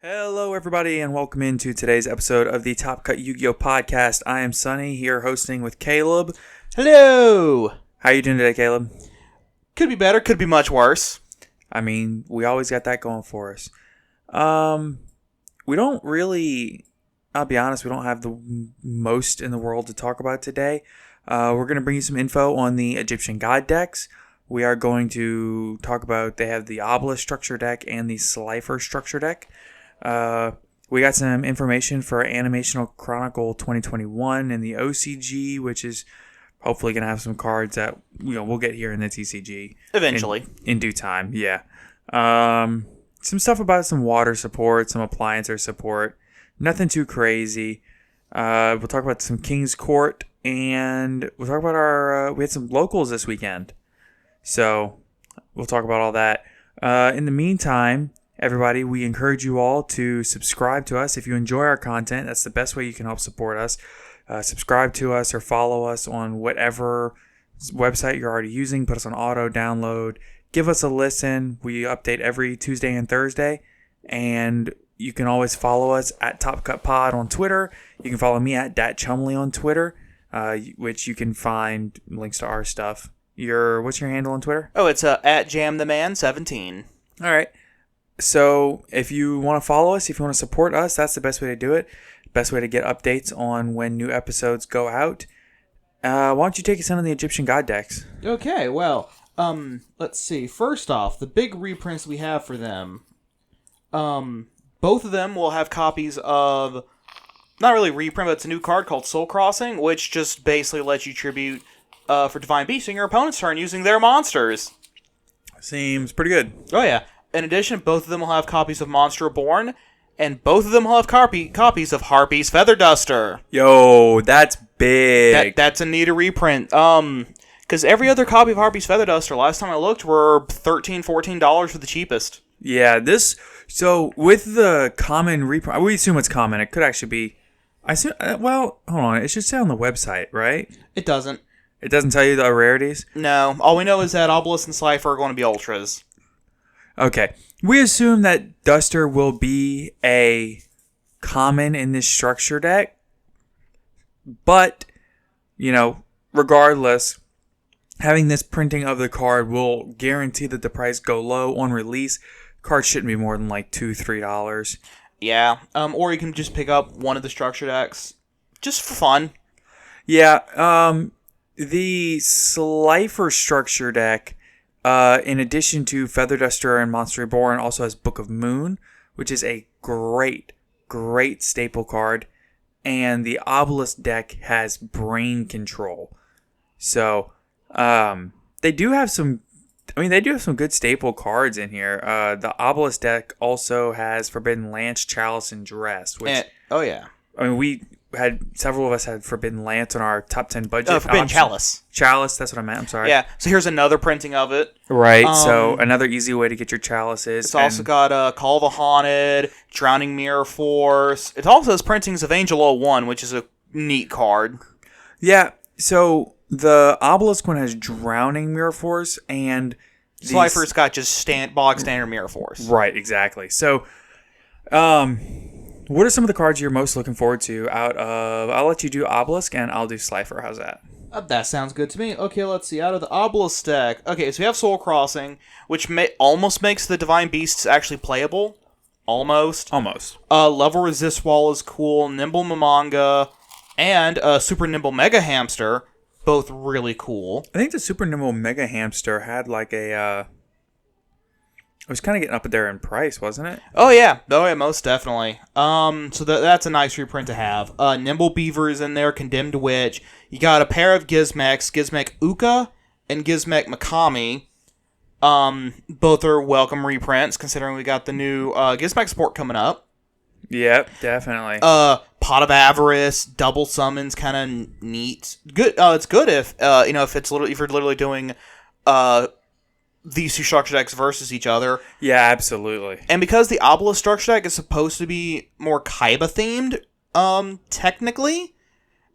Hello, everybody, and welcome into today's episode of the Top Cut Yu-Gi-Oh! Podcast. I am Sunny, here hosting with Caleb. Hello! How are you doing today, Caleb? Could be better, could be much worse. I mean, we always got that going for us. We don't really, I'll be honest, we don't have the most in the world to talk about today. We're going to bring you some info on the Egyptian God decks. We are going to talk about, they have the Obelisk structure deck and the Slifer structure deck. We got some information for Animational Chronicle 2021 and the OCG, which is hopefully going to have some cards that we'll get here in the TCG. Eventually. In due time, yeah. Some stuff about some water support, some appliancer support. Nothing too crazy. We'll talk about some King's Court, and we'll talk about we had some locals this weekend. So we'll talk about all that. In the meantime, everybody, we encourage you all to subscribe to us. If you enjoy our content, that's the best way you can help support us. Subscribe to us or follow us on whatever website you're already using. Put us on auto download. Give us a listen. We update every Tuesday and Thursday. And you can always follow us at Top Cut Pod on Twitter. You can follow me at DatChumley on Twitter, which you can find links to our stuff. What's your handle on Twitter? Oh, it's at JamTheMan17. All right. So if you want to follow us, if you want to support us, that's the best way to do it. Best way to get updates on when new episodes go out. Why don't you take us in on the Egyptian God decks? Okay, well, let's see. First off, the big reprints we have for them. Both of them will have copies of, not really reprint, but it's a new card called Soul Crossing, which just basically lets you tribute for Divine Beast in your opponent's turn using their monsters. Seems pretty good. Oh, yeah. In addition, both of them will have copies of Monster Reborn, and both of them will have copies of Harpy's Feather Duster. Yo, that's big. That's a neat reprint. Because every other copy of Harpy's Feather Duster, last time I looked, were $13, $14 for the cheapest. Yeah, so with the common reprint, we assume it's common. It could actually be, hold on, it should say on the website, right? It doesn't. It doesn't tell you the rarities? No, all we know is that Obelisk and Slifer are going to be Ultras. Okay. We assume that Duster will be a common in this structure deck. But, regardless, having this printing of the card will guarantee that the price go low on release. Cards shouldn't be more than like $2, $3. Yeah. Or you can just pick up one of the structure decks. Just for fun. Yeah. The Slifer structure deck, in addition to Feather Duster and Monster Reborn, also has Book of Moon, which is a great staple card. And the Obelisk deck has Brain Control. So, they do have some good staple cards in here. The Obelisk deck also has Forbidden Lance, Chalice, and Dress. Which, oh, yeah. I mean, several of us had Forbidden Lance on our top 10 budget. Forbidden Chalice. Chalice, that's what I meant. I'm sorry. Yeah, so here's another printing of it. Right, so another easy way to get your chalices. It's also got Call of the Haunted, Drowning Mirror Force. It also has printings of Angel 01, which is a neat card. Yeah, so the Obelisk one has Drowning Mirror Force, and Slifer's got just bog standard Mirror Force. Right, exactly. So, what are some of the cards you're most looking forward to out of... I'll let you do Obelisk, and I'll do Slifer. How's that? That sounds good to me. Okay, let's see. Out of the Obelisk deck... Okay, so we have Soul Crossing, which almost makes the Divine Beasts actually playable. Almost. Level Resist Wall is cool. Nimble Mamanga, and Super Nimble Mega Hamster. Both really cool. I think the Super Nimble Mega Hamster had like a... It was kind of getting up there in price, wasn't it? Oh yeah, most definitely. So that's a nice reprint to have. Nimble Beaver is in there, Condemned Witch. You got a pair of Gizmecs, Gizmek Uka and Gizmek Makami. Both are welcome reprints, considering we got the new Gizmek support coming up. Yep, definitely. Pot of Avarice, double summons, kind of neat. Good. It's good if if you're literally doing these two structure decks versus each other. Yeah, absolutely. And because the Obelisk structure deck is supposed to be more Kaiba themed, technically,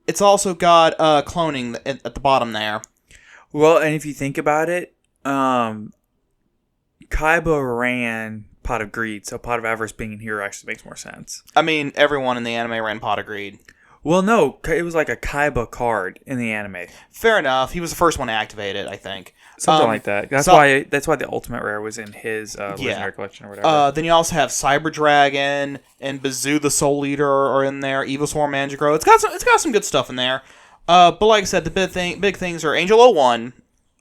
it's also got cloning at the bottom there. Well, and if you think about it, Kaiba ran Pot of Greed, so Pot of Avarice being in here actually makes more sense. I mean, everyone in the anime ran Pot of Greed. Well, no, it was like a Kaiba card in the anime. Fair enough. He was the first one to activate it, I think. Something like that. That's why the Ultimate Rare was in his Legendary Collection or whatever. Then you also have Cyber Dragon and Bazoo the Soul Eater are in there. Evil Swarm Mandragora. It's got some good stuff in there. But like I said, the big things are Angel 01,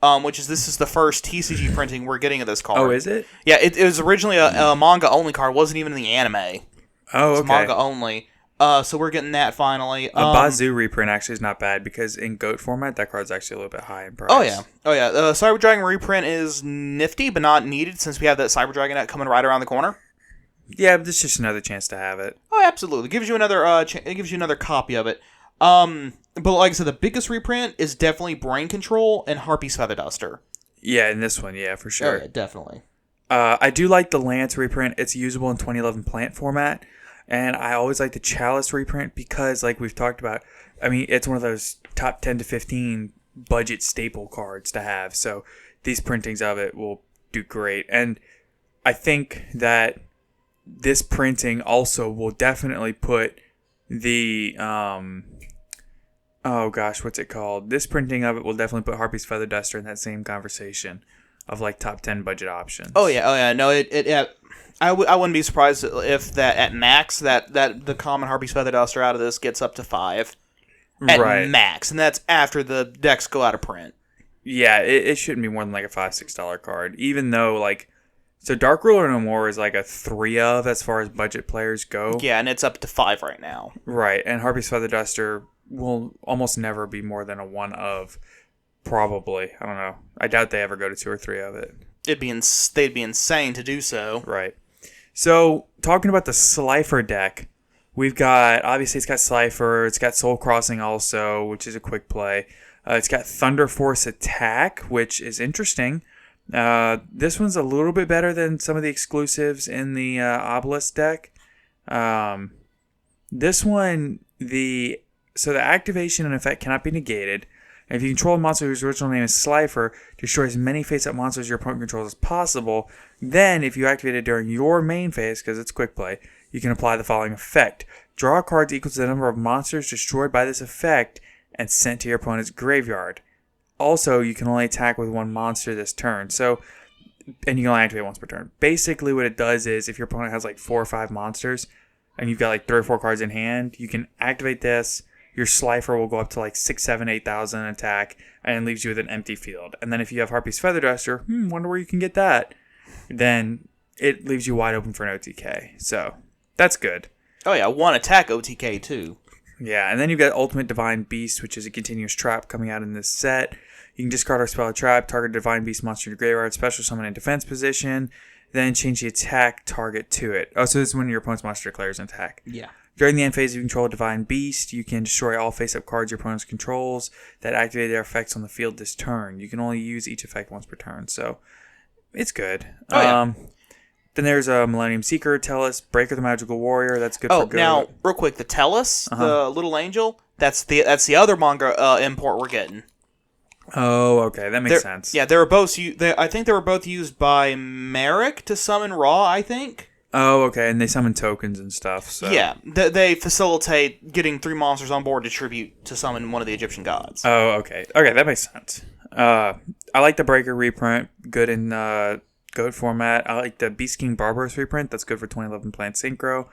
this is the first TCG printing we're getting of this card. Oh, is it? Yeah, it was originally a manga only card. It wasn't even in the anime. Oh, okay. It's manga only. So we're getting that finally. A Bazoo reprint actually is not bad because in GOAT format, that card's actually a little bit high in price. Oh yeah. The Cyber Dragon reprint is nifty, but not needed since we have that Cyber Dragon net coming right around the corner. Yeah, but it's just another chance to have it. Oh, absolutely. It gives you another copy of it. But like I said, the biggest reprint is definitely Brain Control and Harpy's Feather Duster. Yeah, in this one, yeah, for sure. Oh, yeah, definitely. I do like the Lance reprint. It's usable in 2011 plant format. And I always like the Chalice reprint because, like we've talked about, I mean, it's one of those top 10 to 15 budget staple cards to have. So these printings of it will do great. And I think that this printing also will definitely put the, what's it called? This printing of it will definitely put Harpy's Feather Duster in that same conversation of like top 10 budget options. Oh yeah. No, I wouldn't be surprised if that at max that the common Harpy's Feather Duster out of this gets up to 5 at max, and that's after the decks go out of print. Yeah, it shouldn't be more than like a $5-6 card, even though so Dark Ruler No More is like a 3 of as far as budget players go. Yeah, and it's up to 5 right now. Right, and Harpy's Feather Duster will almost never be more than a 1 of. Probably, I don't know. I doubt they ever go to 2 or 3 of it. They'd be insane to do so. Right. So, talking about the Slifer deck, we've got, obviously it's got Slifer, it's got Soul Crossing also, which is a quick play. It's got Thunder Force Attack, which is interesting. This one's a little bit better than some of the exclusives in the Obelisk deck. This one, the activation and effect cannot be negated. And if you control a monster whose original name is Slifer, destroy as many face-up monsters your opponent controls as possible. Then, if you activate it during your main phase, because it's quick play, you can apply the following effect. Draw cards equal to the number of monsters destroyed by this effect and sent to your opponent's graveyard. Also, you can only attack with 1 monster this turn. And you can only activate once per turn. Basically, what it does is, if your opponent has 4 or 5 monsters, and you've got 3 or 4 cards in hand, you can activate this. Your Slifer will go up to 6, 7, 8,000 attack and leaves you with an empty field. And then if you have Harpy's Feather Duster, wonder where you can get that. Then it leaves you wide open for an OTK. So that's good. Oh yeah, 1 attack OTK too. Yeah, and then you've got Ultimate Divine Beast, which is a continuous trap coming out in this set. You can discard or spell a trap, target a Divine Beast monster in your graveyard, special summon in defense position, then change the attack target to it. Oh, so this is when your opponent's monster declares an attack. Yeah. During the end phase, if you control a Divine Beast, you can destroy all face-up cards your opponent controls that activate their effects on the field this turn. You can only use each effect once per turn, so it's good. Oh, yeah. Then there's a Millennium Seeker, Tellus, Breaker the Magical Warrior. That's good for good. Now, real quick, the Tellus, the little angel, that's the other manga import we're getting. Oh, okay, that makes sense. Yeah, I think they were both used by Merrick to summon Ra, I think. Oh, okay, and they summon tokens and stuff. So. Yeah, they facilitate getting 3 monsters on board to tribute to summon one of the Egyptian gods. Oh, okay. Okay, that makes sense. I like the Breaker reprint, good in GOAT format. I like the Beast King Barbaros reprint, that's good for 2011 Plant Synchro.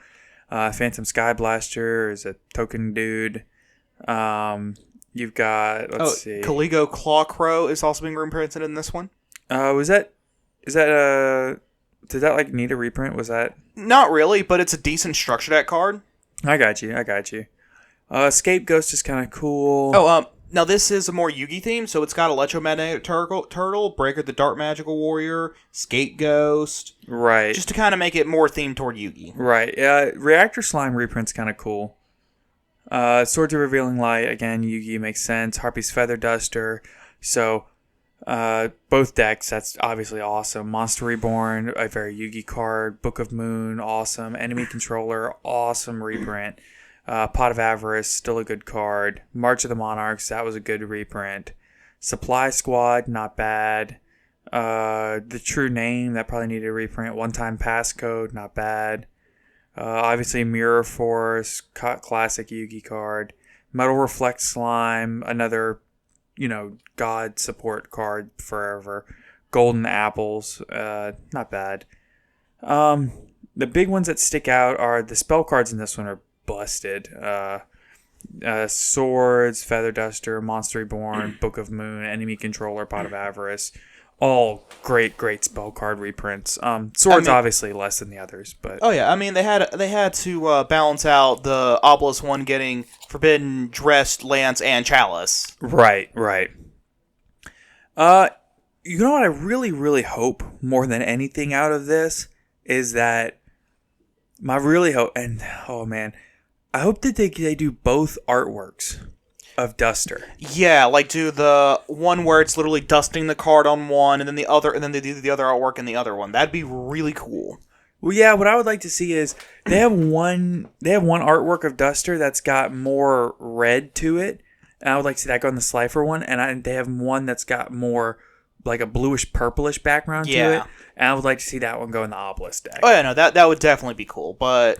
Phantom Sky Blaster is a token dude. You've got, let's see. Caligo Clawcrow is also being reprinted in this one. Did that need a reprint? Was that? Not really, but it's a decent structure deck card. I got you. Escape Ghost is kind of cool. Now this is a more Yugi theme, so it's got Electromagnetic Turtle, Breaker the Dark Magical Warrior, Escape Ghost. Right. Just to kind of make it more themed toward Yugi. Right. Reactor Slime reprint's kind of cool. Swords of Revealing Light, again, Yugi makes sense. Harpy's Feather Duster. So, both decks, that's obviously awesome. Monster Reborn, a very Yugi card. Book of Moon, awesome. Enemy Controller, awesome reprint. Pot of Avarice, still a good card. March of the Monarchs, that was a good reprint. Supply Squad, not bad. The True Name, that probably needed a reprint. One-time passcode, not bad. Obviously, Mirror Force, classic Yugi card. Metal Reflect Slime, another, God support card forever. Golden Apples, not bad. The big ones that stick out are the spell cards in this one are busted. Swords, Feather Duster, Monster Reborn, Book of Moon, Enemy Controller, Pot of Avarice. All great spell card reprints. Swords obviously less than the others, but oh yeah, I mean they had to balance out the Obelisk one getting Forbidden, Dressed, Lance, and Chalice. Right. You know what I really hope more than anything out of this is that my really hope, and oh man, I hope that they do both artworks of Duster. Yeah, like do the one where it's literally dusting the card on one, and then the other, and then they do the other artwork in the other one. That'd be really cool. Well, yeah, what I would like to see is they have one artwork of Duster that's got more red to it, and I would like to see that go on the Slifer one, and they have one that's got more like a bluish purplish background to it, and I would like to see that one go in the Obelisk deck. Oh yeah, no, that would definitely be cool, but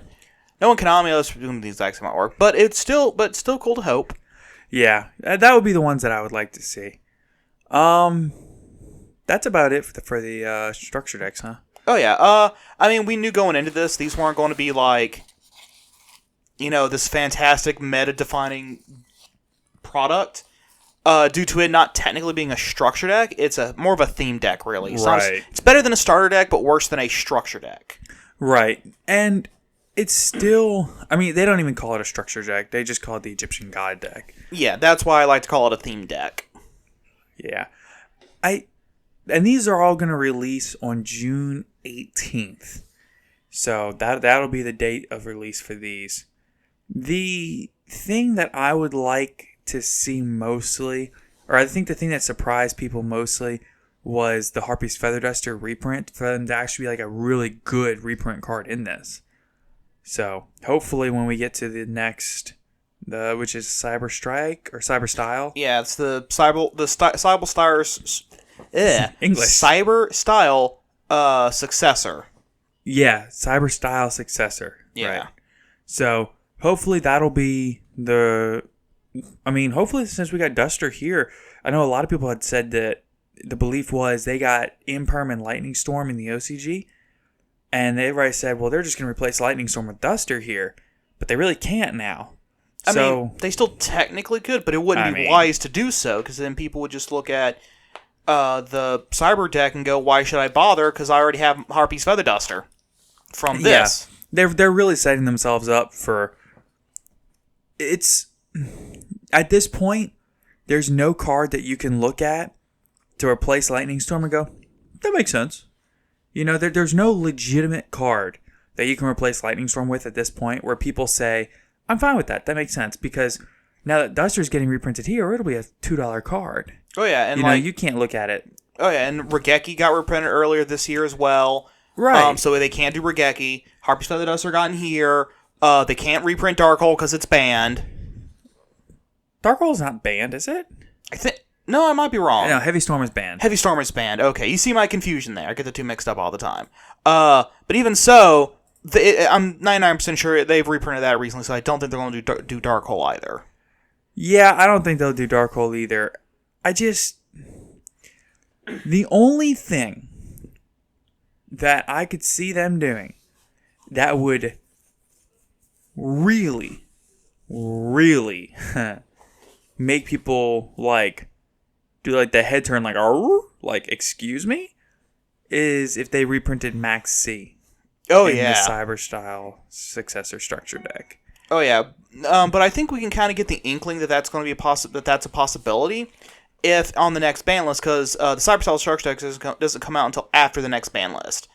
no one can Konami us for doing the exact same artwork, but it's still cool to hope. Yeah, that would be the ones that I would like to see. That's about it for the structure decks, huh? Oh yeah. I mean, we knew going into this, these weren't going to be like, this fantastic meta-defining product. Due to it not technically being a structure deck, it's more of a theme deck, really. Right. It's better than a starter deck, but worse than a structure deck. Right, and it's still, I mean, they don't even call it a structure deck. They just call it the Egyptian God deck. Yeah, that's why I like to call it a theme deck. Yeah. And these are all going to release on June 18th. So that'll be the date of release for these. The thing that I would like to see mostly, or I think the thing that surprised people mostly, was the Harpy's Feather Duster reprint, for them to actually be like a really good reprint card in this. So hopefully when we get to the next, which is Cyber Strike or Cyber Style. Yeah, it's the Cyber Styles English Cyber Style successor. Yeah, Cyber Style successor. Yeah. Right. So hopefully that'll be hopefully since we got Duster here, I know a lot of people had said that the belief was they got Imperm and Lightning Storm in the OCG. And everybody said, well, they're just going to replace Lightning Storm with Duster here. But they really can't now. I mean, they still technically could, but it wouldn't be wise to do so, because then people would just look at the Cyber deck and go, why should I bother? Because I already have Harpy's Feather Duster from this. Yeah, they're really setting themselves up for... At this point, there's no card that you can look at to replace Lightning Storm and go, that makes sense. There's no legitimate card that you can replace Lightning Storm with at this point where people say, I'm fine with that. That makes sense because now that Duster's getting reprinted here, it'll be a $2 card. Oh, yeah. And you can't look at it. Oh, yeah. And Regeki got reprinted earlier this year as well. Right. So they can't do Regeki. Harpy's Feather Duster got in here. They can't reprint Darkhold because it's banned. Darkhold's not banned, is it? No, I might be wrong. No, Heavy Storm is banned. Heavy Storm is banned. Okay, you see my confusion there. I get the two mixed up all the time. But even so, I'm 99% sure they've reprinted that recently, so I don't think they're going to do Darkhold either. Yeah, I don't think they'll do Darkhold either. The only thing that I could see them doing that would really, really make people do the head turn excuse me, is if they reprinted Max C. Oh, in yeah. the Cyber Style successor structure deck. Oh, yeah. But I think we can kind of get the inkling that that's going to be that's a possibility if on the next ban list, because the Cyber Style structure deck doesn't come out until after the next ban list.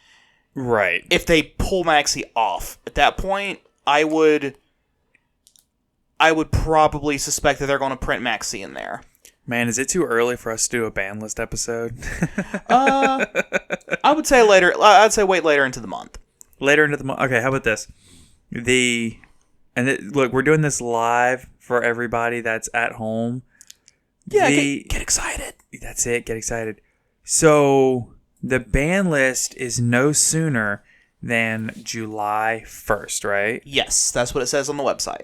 Right. If they pull Maxi off, at that point, I would probably suspect that they're going to print Maxi in there. Man, is it too early for us to do a ban list episode? I would say later. I'd say wait later into the month. Later into the month. Okay, how about this? Look, we're doing this live for everybody that's at home. Yeah, get excited. That's it. Get excited. So the ban list is no sooner than July 1st, right? Yes, that's what it says on the website.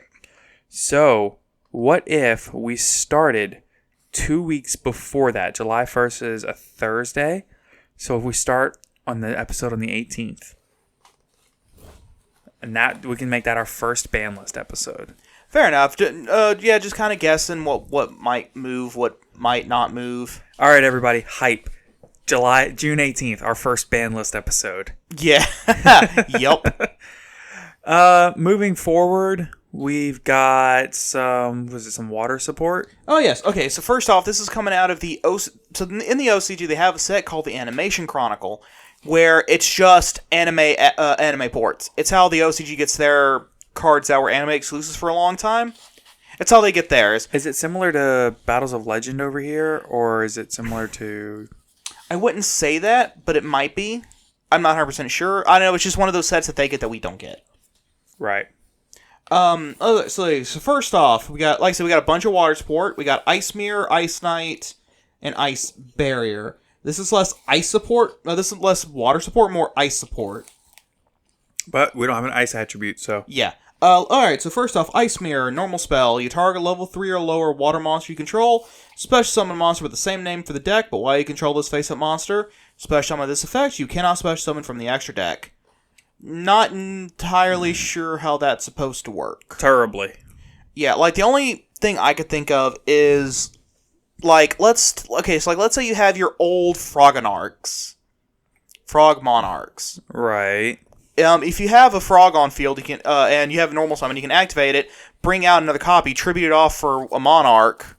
So what if we started 2 weeks before that? July 1st is a Thursday. So if we start on the episode on the 18th, and that we can make that our first ban list episode. Fair enough. Yeah, just kind of guessing what might move, what might not move. All right, everybody, hype. June 18th, our first ban list episode. Yeah. Yep. Moving forward, we've got some water support? Oh, yes. Okay, so first off, this is coming out of the So in the OCG, they have a set called the Animation Chronicle, where it's just anime ports. It's how the OCG gets their cards that were anime exclusives for a long time. It's how they get theirs. Is it similar to Battles of Legend over here, or is it similar to... I wouldn't say that, but it might be. I'm not 100% sure. I don't know, it's just one of those sets that they get that we don't get. Right. So first off, we got a bunch of water support. We got Ice Mirror, Ice Knight, and Ice Barrier. This is less ice support. This is less water support, more ice support. But we don't have an ice attribute, so... Yeah. Alright, so first off, Ice Mirror, normal spell. You target level 3 or lower water monster you control. Special summon a monster with the same name for the deck, but while you control this face-up monster, special summon this effect, you cannot special summon from the extra deck. Not entirely sure how that's supposed to work. Terribly. Yeah, like, the only thing I could think of is, like, let's say you have your old Frog Monarchs. Right. If you have a frog on field, you can, and you have a normal summon, you can activate it, bring out another copy, tribute it off for a Monarch,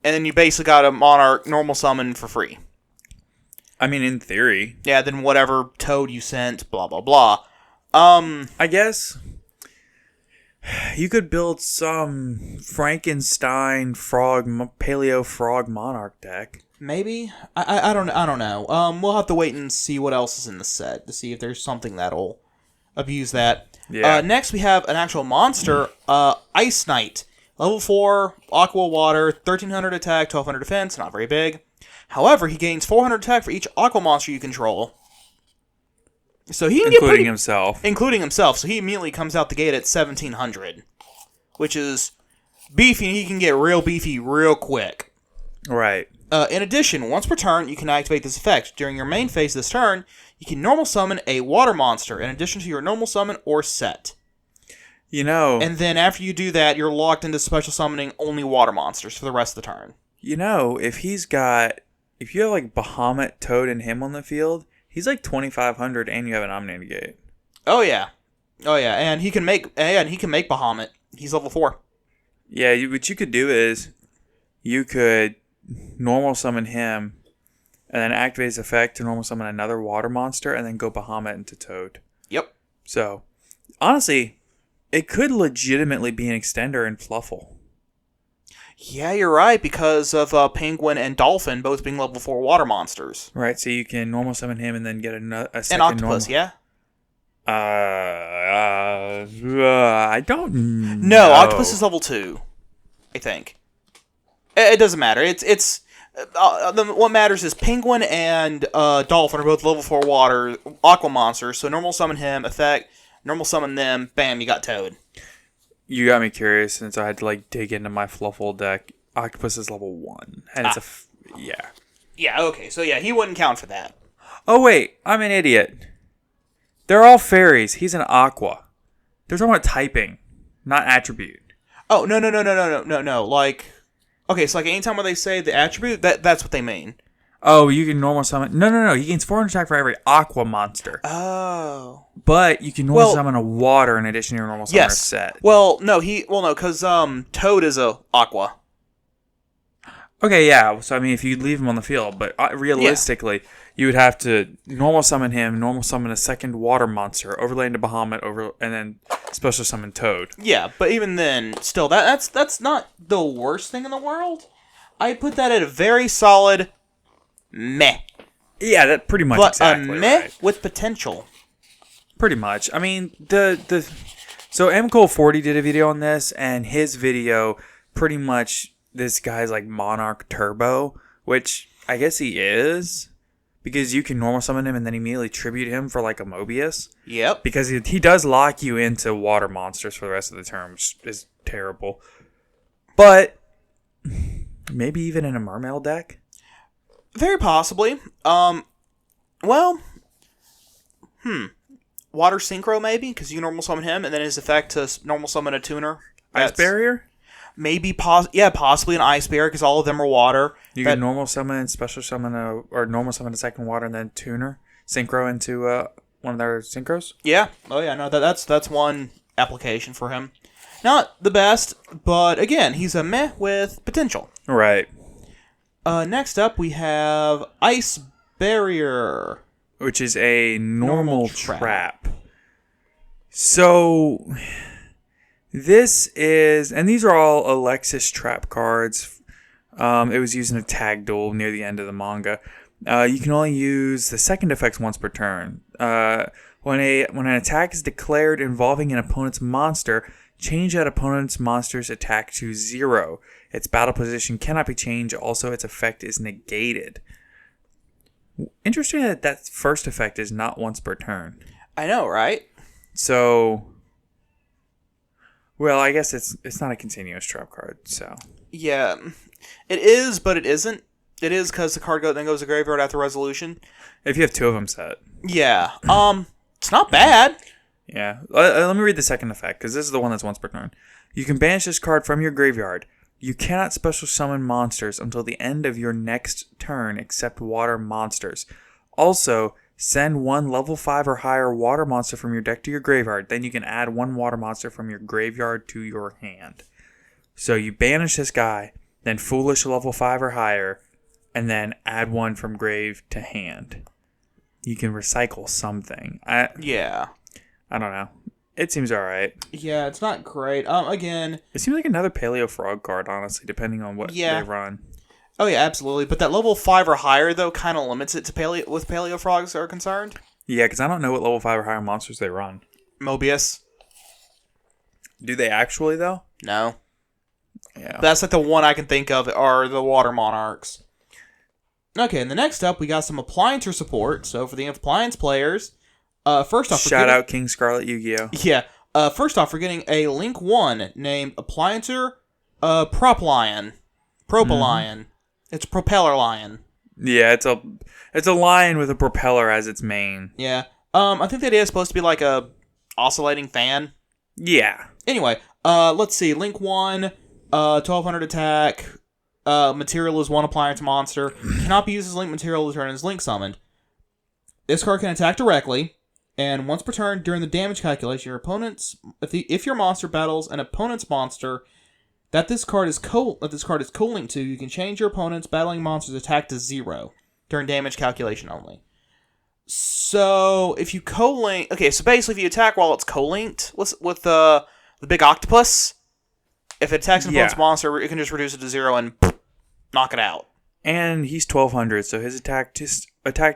and then you basically got a Monarch normal summon for free. I mean, in theory. Yeah, then whatever toad you sent, blah, blah, blah. I guess you could build some Frankenstein paleo frog monarch deck. Maybe? I don't know. We'll have to wait and see what else is in the set to see if there's something that'll abuse that. Yeah. Next, we have an actual monster, Ice Knight. Level 4, Aqua Water, 1300 attack, 1200 defense, not very big. However, he gains 400 attack for each Aqua monster you control. So he can including himself. Including himself. So he immediately comes out the gate at 1700. Which is beefy, and he can get real beefy real quick. Right. In addition, once per turn, you can activate this effect. During your main phase this turn, you can normal summon a water monster in addition to your normal summon or set. You know... And then after you do that, you're locked into special summoning only water monsters for the rest of the turn. You know, if you have like Bahamut, Toad, and him on the field, he's like 2,500 and you have an Omni Negate. Oh yeah. And he can make Bahamut. He's level 4. Yeah, what you could do is you could normal summon him and then activate his effect to normal summon another water monster and then go Bahamut into Toad. Yep. So, honestly, it could legitimately be an extender in Fluffle. Yeah, you're right, because of Penguin and Dolphin both being level 4 water monsters. Right, so you can normal summon him and then get a second and Octopus, normal... yeah? I don't know. No, Octopus is level 2, I think. It doesn't matter. What matters is Penguin and Dolphin are both level 4 water aqua monsters, so normal summon him, effect, normal summon them, bam, you got Toad. You got me curious, since I had to dig into my Fluffle deck. Octopus is level 1, and it's yeah. Yeah, okay, so yeah, he wouldn't count for that. Oh wait, I'm an idiot. They're all fairies. He's an aqua. They're talking about typing, not attribute. Oh, no. Like, okay, so like anytime where they say the attribute, that's what they mean. Oh, you can normal summon... No. He gains 400 attack for every aqua monster. Oh. But you can normal summon a water in addition to your normal summoner set. No, because Toad is a aqua. Okay, yeah. So, I mean, if you leave him on the field, but realistically, you would have to normal summon him, normal summon a second water monster, overlay into Bahamut, and then special summon Toad. Yeah, but even then, still, that's not the worst thing in the world. I put that at a very solid meh. Yeah, that pretty much but exactly a meh right. with potential. Pretty much. I mean, so MCole40 did a video on this, and his video pretty much... This guy's like Monarch Turbo, which I guess he is. Because you can normal summon him and then immediately tribute him for like a Mobius. Yep. Because he does lock you into water monsters for the rest of the term, which is terrible. But maybe even in a Mermail deck? Very possibly. Water Synchro maybe, because you can normal summon him, and then his effect to normal summon a tuner. Ice Barrier? Maybe, possibly an Ice Barrier, because all of them are water. You can normal summon, special summon, or normal summon a second water, and then tuner, synchro into one of their synchros. Yeah. Oh yeah. No, that's one application for him. Not the best, but again, he's a meh with potential. Right. Next up, we have Ice Barrier, which is a normal trap. So this is, and these are all Alexis trap cards. It was used in a tag duel near the end of the manga. You can only use the second effects once per turn. When an attack is declared involving an opponent's monster, change that opponent's monster's attack to 0. Its battle position cannot be changed. Also, its effect is negated. Interesting that first effect is not once per turn. I know, right? So, well, I guess it's not a continuous trap card, so. Yeah, it is, but it isn't. It is because the card then goes to graveyard after resolution. If you have 2 of them set. Yeah. It's not bad. Yeah. Let me read the second effect, because this is the one that's once per turn. You can banish this card from your graveyard. You cannot special summon monsters until the end of your next turn except water monsters. Also, send 1 level 5 or higher water monster from your deck to your graveyard. Then you can add 1 water monster from your graveyard to your hand. So you banish this guy, then Foolish level 5 or higher, and then add 1 from grave to hand. You can recycle something. Yeah. I don't know. It seems alright. Yeah, it's not great. Again, it seems like another Paleo Frog card, honestly, depending on what they run. Oh yeah, absolutely. But that level 5 or higher, though, kind of limits it to Paleo Frogs are concerned. Yeah, because I don't know what level 5 or higher monsters they run. Mobius. Do they actually, though? No. Yeah. That's like the one I can think of are the Water Monarchs. Okay, and the next up, we got some Appliancer support. So for the Appliance players, first off... Shout out King Scarlet Yu-Gi-Oh! Yeah. First off, we're getting a Link 1 named Appliancer Proplion. Propalion. It's Propeller Lion. Yeah, it's a lion with a propeller as its main. Yeah. I think the idea is supposed to be like a oscillating fan. Yeah. Anyway, let's see. Link 1, 1200 attack. Material is 1 appliance monster. Cannot be used as Link material to turn as Link summoned. This card can attack directly, and once per turn during the damage calculation, your opponent's if your monster battles an opponent's monster that this card is co-linked to, you can change your opponent's battling monster's attack to 0 during damage calculation only. So if you co-link, okay, so basically if you attack while it's co-linked with the big octopus, if it attacks an opponent's monster, it can just reduce it to 0 and knock it out. And he's 1200, so his attack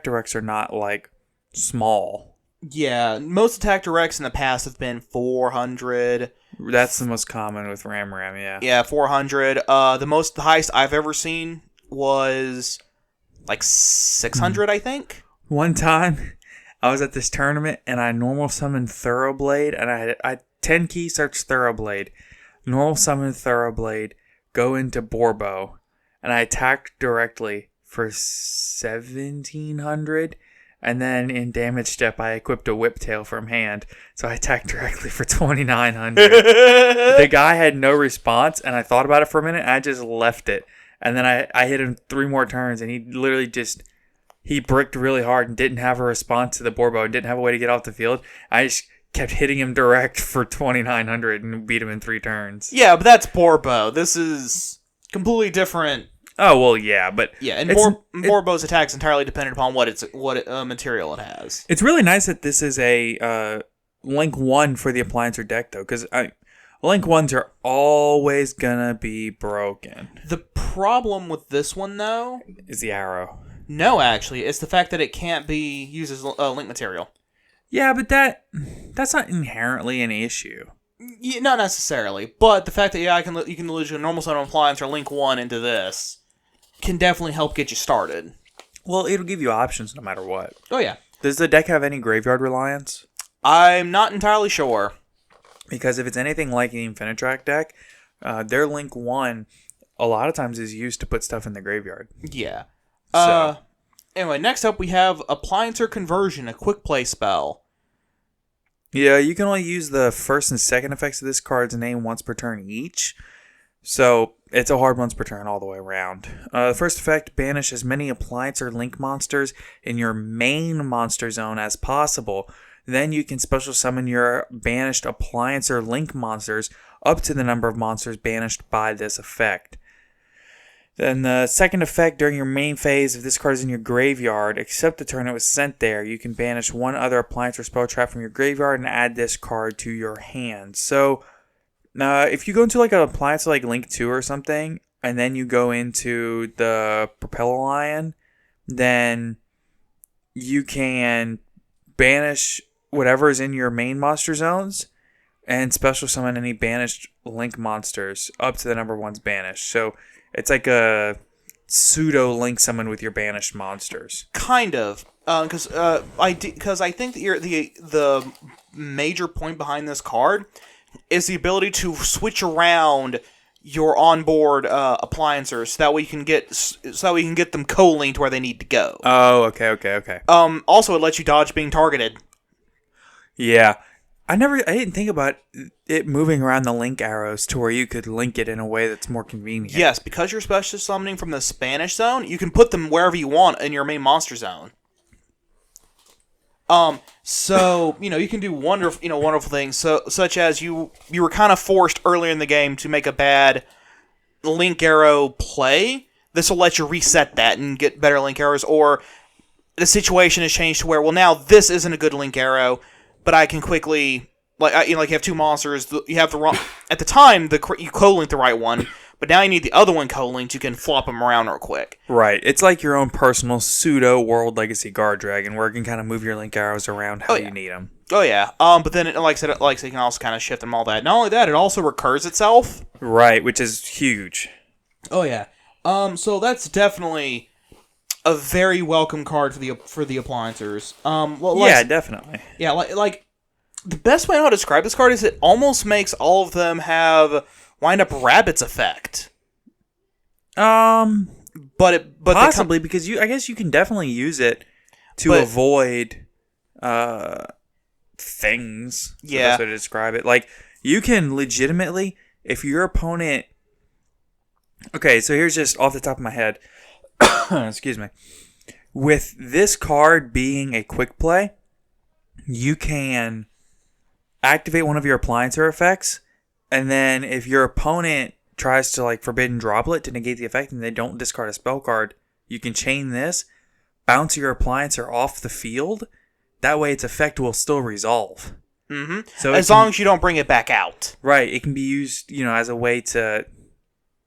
directs are not like small. Yeah, most attack directs in the past have been 400. That's the most common with Ram, yeah. Yeah, 400. The highest I've ever seen was like 600, I think. One time, I was at this tournament, and I normal summoned Thoroughblade, and I 10 key search Thoroughblade. Normal summon Thoroughblade, go into Borbo, and I attacked directly for 1700, and then in damage step I equipped a Whiptail from hand, so I attacked directly for 2900. The guy had no response, and I thought about it for a minute, and I just left it. And then I hit him 3 more turns, and he literally he bricked really hard and didn't have a response to the Borbo and didn't have a way to get off the field. I just kept hitting him direct for 2900 and beat him in 3 turns. Yeah, but that's Borbo. This is completely different. Oh, well, yeah, but... Yeah, and Borbo's attack is entirely dependent upon what material it has. It's really nice that this is a Link 1 for the Appliancer deck, though, because Link 1s are always gonna be broken. The problem with this one, though... is the arrow. No, actually. It's the fact that it can't be used as Link material. Yeah, but that's not inherently an issue. Yeah, not necessarily, but the fact that you can lose your normal summon appliance or Link 1 into this can definitely help get you started. Well, it'll give you options no matter what. Oh, yeah. Does the deck have any graveyard reliance? I'm not entirely sure. Because if it's anything like an Infinitrack deck, their Link 1 a lot of times is used to put stuff in the graveyard. Yeah. So. Anyway, next up we have Appliancer Conversion, a quick play spell. Yeah, you can only use the first and second effects of this card's name once per turn each. So, it's a hard once per turn all the way around. The first effect, banish as many Appliancer Link monsters in your main monster zone as possible. Then you can special summon your banished Appliancer Link monsters up to the number of monsters banished by this effect. Then the second effect, during your main phase, if this card is in your graveyard, except the turn it was sent there, you can banish one other Appliance or spell trap from your graveyard and add this card to your hand. So, if you go into like an Appliance like Link 2 or something, and then you go into the Propeller Lion, then you can banish whatever is in your main monster zones and special summon any banished Link monsters up to the number one's banished. So it's like a pseudo Link summon with your banished monsters. Kind of, because I think that the major point behind this card is the ability to switch around your onboard appliancers so that we can get them co-linked where they need to go. Oh, okay. Also, it lets you dodge being targeted. Yeah. I didn't think about it moving around the link arrows to where you could link it in a way that's more convenient. Yes, because you're special summoning from the Spanish zone, you can put them wherever you want in your main monster zone. So, you can do wonderful things, such as you were kind of forced earlier in the game to make a bad link arrow play. This will let you reset that and get better link arrows, or the situation has changed to where, well, now this isn't a good link arrow, but I can quickly, you have two monsters, you have the wrong, at the time, you co-linked the right one, but now you need the other one co-linked, you can flop them around real quick. Right. It's like your own personal pseudo World Legacy Guard Dragon, where you can kind of move your link arrows around how you need them. Oh, yeah. But then, like I said, you can also kind of shift them, all that. Not only that, it also recurs itself. Right, which is huge. Oh, yeah. So that's definitely a very welcome card for the appliancers. Yeah, definitely. Yeah, like the best way I know how to describe this card is it almost makes all of them have wind up rabbits effect. But possibly because I guess you can definitely use it to avoid things. Yeah, that's the way to describe it. Like you can legitimately, if your opponent. Okay, so here's just off the top of my head. Excuse me. With this card being a quick play, you can activate one of your appliancer effects, and then if your opponent tries to Forbidden Droplet to negate the effect and they don't discard a spell card, you can chain this, bounce your appliancer off the field. That way its effect will still resolve. Mm-hmm. So as long as you don't bring it back out. Right. It can be used, as a way to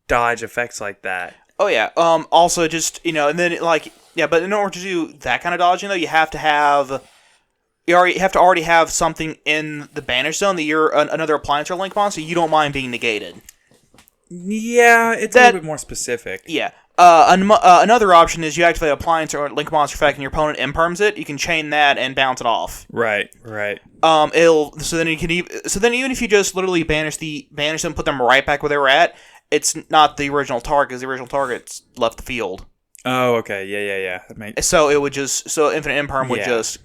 dodge effects like that. Oh, yeah. Also, just, and then, but in order to do that kind of dodging, though, you have to already have something in the banish zone that you're another appliance or link monster, you don't mind being negated. Yeah, it's a little bit more specific. Yeah. Another option is you activate appliance or link monster effect and your opponent imperms it, you can chain that and bounce it off. Right. Then even if you just literally banish them, put them right back where they were at, it's not the original target, because the original target's left the field. Oh, okay. Yeah. So it would Infinite Imperm would just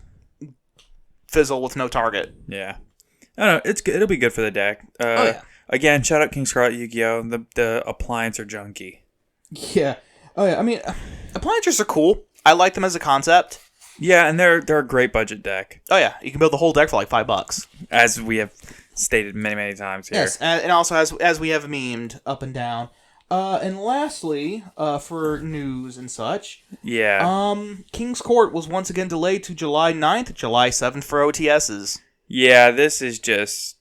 fizzle with no target. Yeah. I don't know. It's good. It'll be good for the deck. Again, shout out King Scarlet Yu-Gi-Oh! The appliance are junky. Yeah. Oh, yeah. I mean, appliancers are cool. I like them as a concept. Yeah, and they're a great budget deck. Oh, yeah. You can build the whole deck for $5. As we have stated many, many times here. Yes, and also as we have memed up and down. And lastly, for news and such, King's Court was once again delayed to July 9th, July 7th for OTSs. Yeah, this is just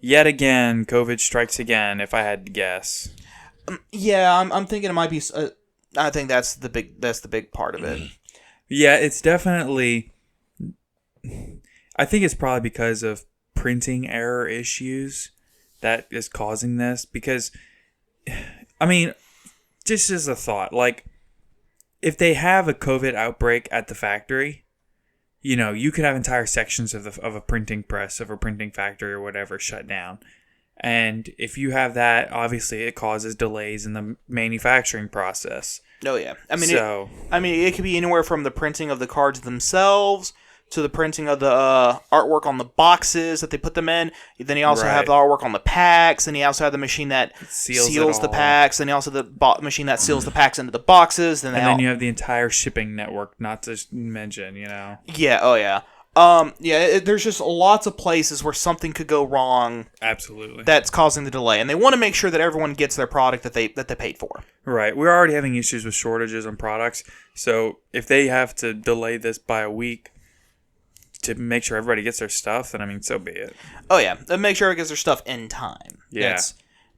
yet again COVID strikes again. If I had to guess, I'm thinking it might be. I think that's the big part of it. Yeah, it's definitely. I think it's probably because of printing error issues that is causing this, because I mean just as a thought, like, if they have a COVID outbreak at the factory, you could have entire sections of a printing press, of a printing factory or whatever shut down. And if you have that, obviously it causes delays in the manufacturing process. Oh, yeah. It could be anywhere from the printing of the cards themselves to the printing of the artwork on the boxes that they put them in. Then you also have the artwork on the packs. And you also have the machine that seals the packs. And you also have the machine that seals the packs into the boxes. Then you have the entire shipping network, not to mention, Yeah, oh yeah. There's just lots of places where something could go wrong. Absolutely. That's causing the delay. And they want to make sure that everyone gets their product that they paid for. Right. We're already having issues with shortages on products. So if they have to delay this by a week to make sure everybody gets their stuff, then so be it. Oh yeah, and make sure it gets their stuff in time. Yeah.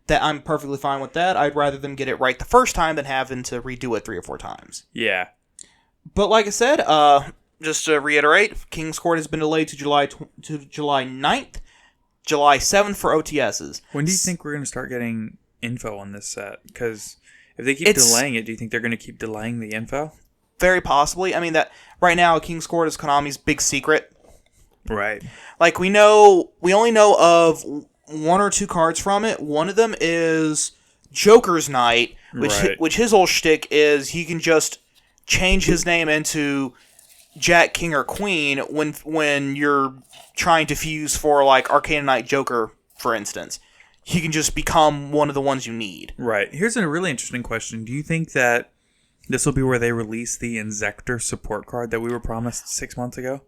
I'm perfectly fine with that. I'd rather them get it right the first time than having to redo it 3 or 4 times. Yeah. But like I said, just to reiterate, King's Court has been delayed to July 9th, July 7th for OTSs. When do you think we're going to start getting info on this set? Because if they keep delaying it, do you think they're going to keep delaying the info? Very possibly. That right now, King's Court is Konami's big secret. Right. Like, we only know of 1 or 2 cards from it. One of them is Joker's Knight, which his whole shtick is he can just change his name into Jack, King, or Queen when you're trying to fuse for, like, Arcana Knight Joker, for instance. He can just become one of the ones you need. Right. Here's a really interesting question. Do you think that this will be where they release the Inzector support card that we were promised 6 months ago?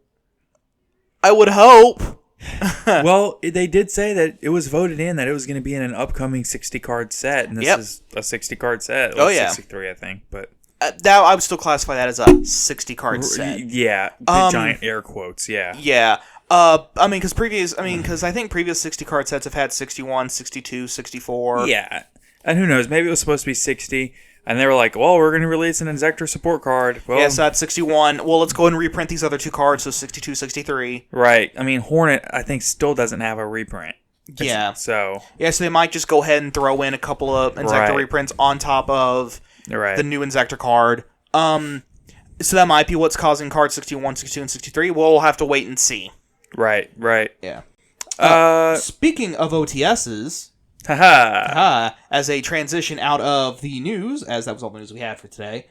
I would hope. Well, they did say that it was voted in that it was going to be in an upcoming 60-card set, and this is a 60-card set. Oh, yeah. 63, I think, but... That I would still classify that as a 60-card set. Yeah, giant air quotes, yeah. Yeah. Because I think previous 60-card sets have had 61, 62, 64. Yeah. And who knows, maybe it was supposed to be 60, and they were like, well, we're going to release an Inzector support card. Well, yeah, so that's 61. Well, let's go ahead and reprint these other 2 cards, so 62, 63. Right. Hornet, I think, still doesn't have a reprint. Yeah. So they might just go ahead and throw in a couple of Inzector reprints on top of the new Inzector card. So that might be what's causing cards 61, 62, and 63. We'll have to wait and see. Right. Yeah. Speaking of OTSs... as a transition out of the news, as that was all the news we had for today,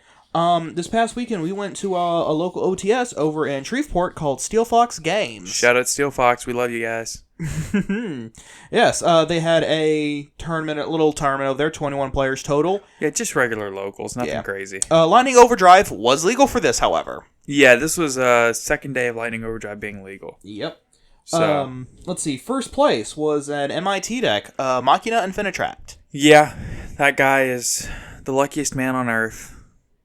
this past weekend we went to a local OTS over in Shreveport called Stellfox Games. Shout out Steelfox, we love you guys. Yes, they had a little tournament of their 21 players total. Yeah, just regular locals, nothing crazy. Lightning Overdrive was legal for this, however. Yeah, this was second day of Lightning Overdrive being legal. Yep. So, let's see. First place was an MIT deck, Machina Infinitract. Yeah, that guy is the luckiest man on earth.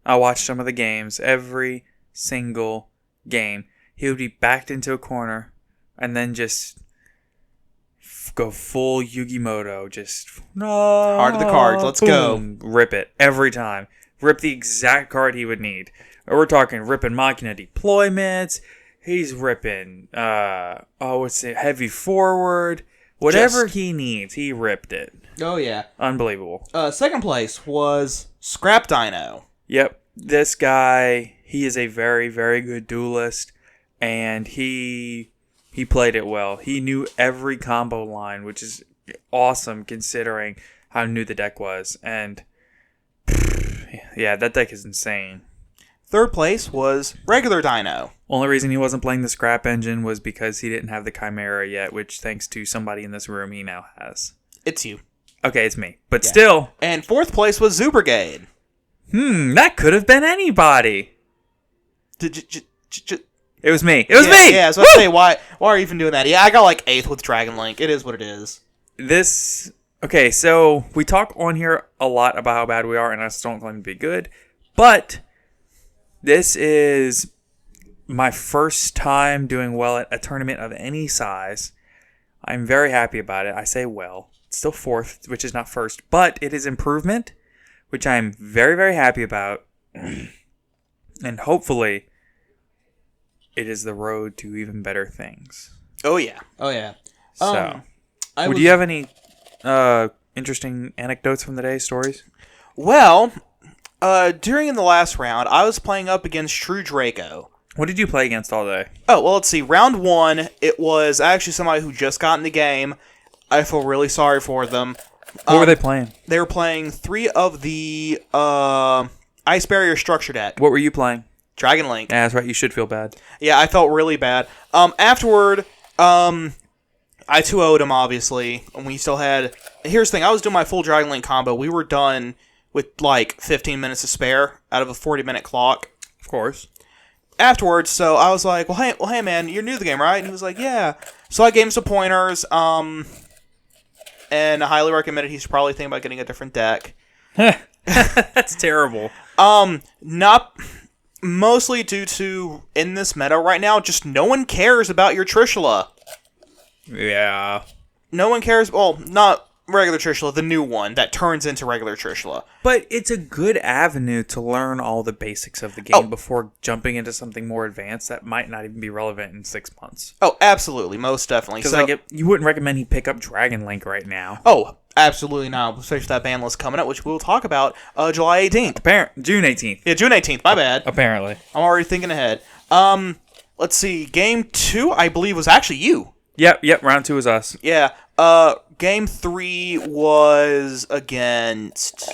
I watched some of the games. Every single game. He would be backed into a corner and then just go full Yu-Gi-Moto. Just Heart of the cards. Let's boom, go. Rip it. Every time. Rip the exact card he would need. We're talking ripping Machina deployments. He's ripping, heavy forward. Whatever he needs, he ripped it. Oh, yeah. Unbelievable. Second place was Scrap Dino. Yep. This guy, he is a very, very good duelist, and he played it well. He knew every combo line, which is awesome considering how new the deck was. And, yeah, that deck is insane. Third place was regular Dino. Only reason he wasn't playing the scrap engine was because he didn't have the Chimera yet, which thanks to somebody in this room, he now has. It's you. Okay, it's me. But still. And fourth place was Zoo Brigade. That could have been anybody. It was me. It was me! Yeah, so I say, why are you even doing that? Yeah, I got like 8th with Dragon Link. It is what it is. Okay, so we talk on here a lot about how bad we are, and I still don't claim to be good. But this is my first time doing well at a tournament of any size. I'm very happy about it. I say well. It's still 4th, which is not first, but it is improvement, which I'm very, very happy about. And hopefully, it is the road to even better things. Oh, yeah. So, do you have any interesting anecdotes from the day, stories? Well, During the last round, I was playing up against True Draco. What did you play against all day? Oh, well, let's see. Round 1, it was actually somebody who just got in the game. I feel really sorry for them. What were they playing? They were playing 3 of the Ice Barrier Structure deck. What were you playing? Dragon Link. Yeah, that's right. You should feel bad. Yeah, I felt really bad. Afterward, I 2-0'd him, obviously. And we still had... Here's the thing. I was doing my full Dragon Link combo. We were done with, 15 minutes to spare out of a 40-minute clock. Of course. Afterwards, so I was like, well, hey, man, you're new to the game, right? And he was like, yeah. So I gave him some pointers, and I highly recommended he should probably think about getting a different deck. That's terrible. Not... Mostly due to, in this meta right now, just no one cares about your Trishula. Yeah. No one cares... Well, not regular Trishula, the new one that turns into regular Trishula. But it's a good avenue to learn all the basics of the game before jumping into something more advanced that might not even be relevant in 6 months. Oh, absolutely. Most definitely. Because you wouldn't recommend he pick up Dragon Link right now. Oh, absolutely not. Especially with that ban list coming up, which we'll talk about July 18th. June 18th. Yeah, June 18th. My bad. Apparently. I'm already thinking ahead. Let's see. Game 2, I believe, was actually you. Yep. Round 2 was us. Yeah. Game 3 was against...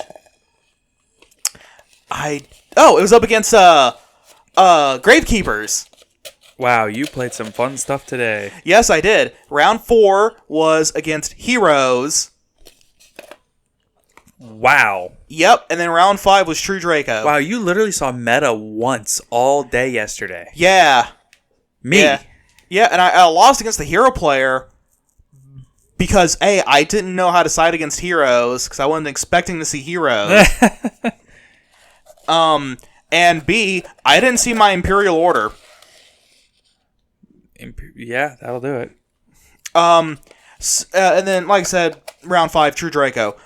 it was up against, Gravekeepers. Wow, you played some fun stuff today. Yes, I did. Round 4 was against Heroes. Wow. Yep, and then round 5 was True Draco. Wow, you literally saw meta once all day yesterday. Yeah. Me. Yeah, and I lost against the hero player because, A, I didn't know how to side against heroes because I wasn't expecting to see heroes. And B, I didn't see my Imperial Order. Yeah, that'll do it. And then, like I said, round 5, True Draco.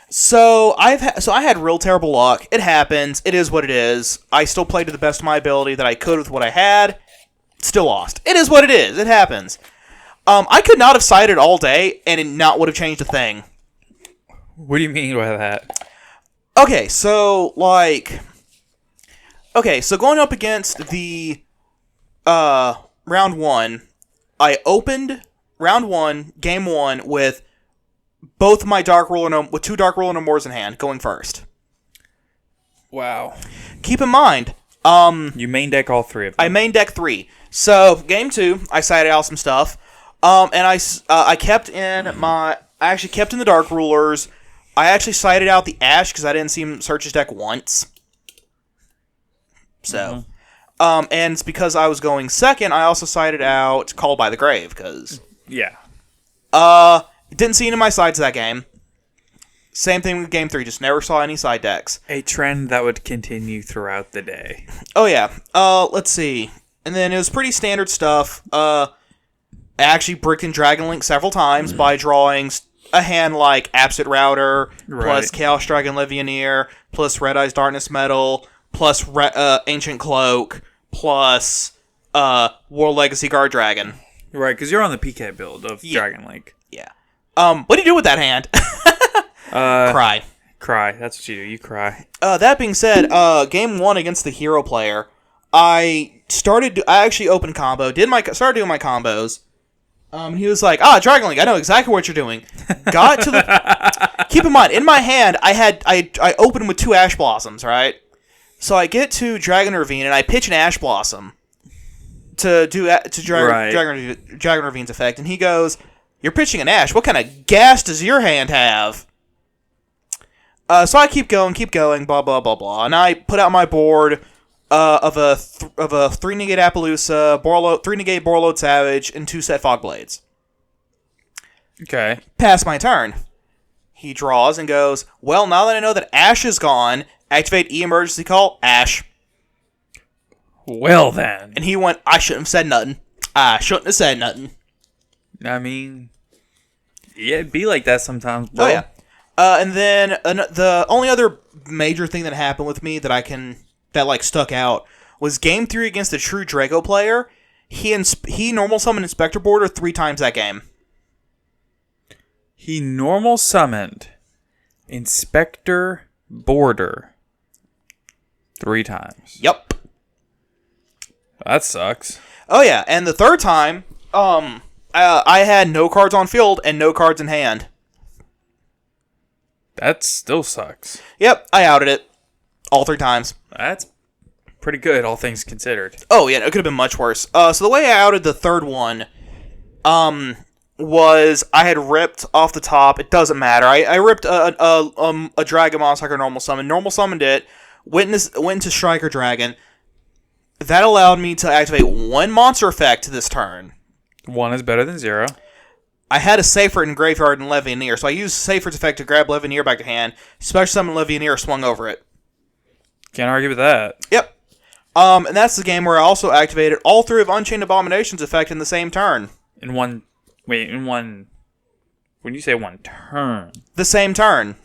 So I had real terrible luck. It happens. It is what it is. I still played to the best of my ability that I could with what I had. Still lost. It is what it is. It happens. I could not have sided all day, and it not would have changed a thing. What do you mean by that? Okay, so going up against the round 1, I opened round 1, game 1 with both my with 2 Dark Ruler No Mores in hand, going first. Wow. Keep in mind, you main deck all 3 of them. I main deck 3. So game 2, I sided out some stuff, and I kept in the Dark Rulers. I actually sided out the Ash because I didn't see him search his deck once. So, and it's because I was going second, I also sided out Called by the Grave, because... Yeah. Didn't see any of my sides that game. Same thing with game 3, just never saw any side decks. A trend that would continue throughout the day. Oh, yeah. Let's see. And then it was pretty standard stuff. I actually bricked in Dragon Link several times by drawing a hand like Absent Router, plus Chaos Dragon Legionnaire, plus Red Eyes Darkness Metal, plus Ancient Cloak, plus World Legacy Guard Dragon. Right, because you're on the PK build of Dragon Link. Yeah. What do you do with that hand? Cry. Cry. That's what you do. You cry. That being said, game 1 against the hero player, I actually opened combo, started doing my combos. He was like, Dragon Link, I know exactly what you're doing. Got to the... Keep in mind, in my hand, I opened with 2 Ash Blossoms, right? So I get to Dragon Ravine, and I pitch an Ash Blossom to Dragon Ravine's effect, and he goes, "You're pitching an Ash. What kind of gas does your hand have?" So I keep going, blah, blah, blah, blah. And I put out my board of a 3-negate Appaloosa, 3-negate Borreload Savage, and 2 set Fog Blades. Okay. Pass my turn. He draws and goes, "Well, now that I know that Ash is gone, activate E-Emergency Call, Ash." Well, then. And he went, "I shouldn't have said nothing. I shouldn't have said nothing." I mean, yeah, it'd be like that sometimes, bro. Oh, yeah. And then the only other major thing that happened with me that stuck out was game 3 against the True Draco player. He normal summoned Inspector Border 3 times that game. He normal summoned Inspector border 3 times. Yep. That sucks. Oh yeah, and the third time, I had no cards on field and no cards in hand. That still sucks. Yep, I outed it all 3 times. That's pretty good, all things considered. Oh yeah, it could have been much worse. So the way I outed the third one, was I had ripped off the top. It doesn't matter. I ripped a Dragon Monster normal summon. Normal summoned it. Went into Striker Dragon. That allowed me to activate 1 monster effect this turn. 1 is better than 0. I had a Seyfert in Graveyard and Levianeer, so I used Seyfert's effect to grab Levianeer back to hand. Special summon Levianeer, swung over it. Can't argue with that. Yep. And that's the game where I also activated all 3 of Unchained Abomination's effect in the same turn. In one... When you say 1 turn... The same turn.